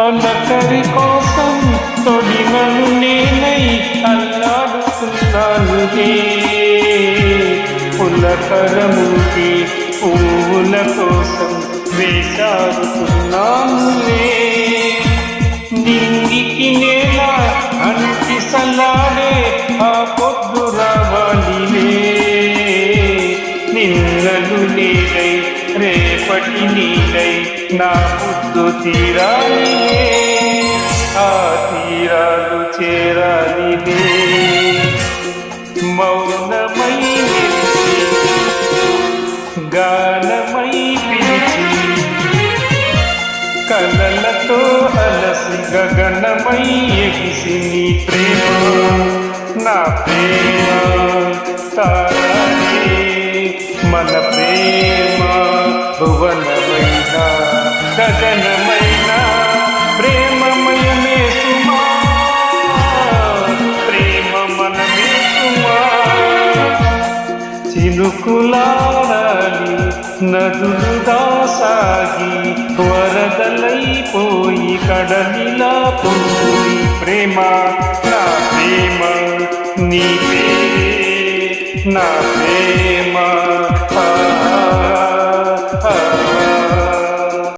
అలకరి కోసం తొడిమను నేనై అల్లాడుతున్నానులే. పులకరముకి పువ్వుల కోసం వేసాడుతున్నానులే. నింగికి నేల అంటి సల్లాడే ఆ పొద్దు రావాలిలే. నిన్నలు నీడై రేపటి నీడై నా ముద్దు తీరాలిలే. ఆ తీరాలు చేరాలిలే. మౌనమై గానమై పిలిచి కలలతో అలసి గగనమై ఎగిసి నీ ప్రేమ నా ప్రేమ తారే. మన ప్రేమ భువనమైన గగనమైన ప్రేమమయమే సుమా. ప్రేమ మనమే సుమా. చినుకులాడాలి నదులు దాసాగి వరదలైపోయి కడలిలా పోయి ప్రేమ నా ప్రేమ నీవే నా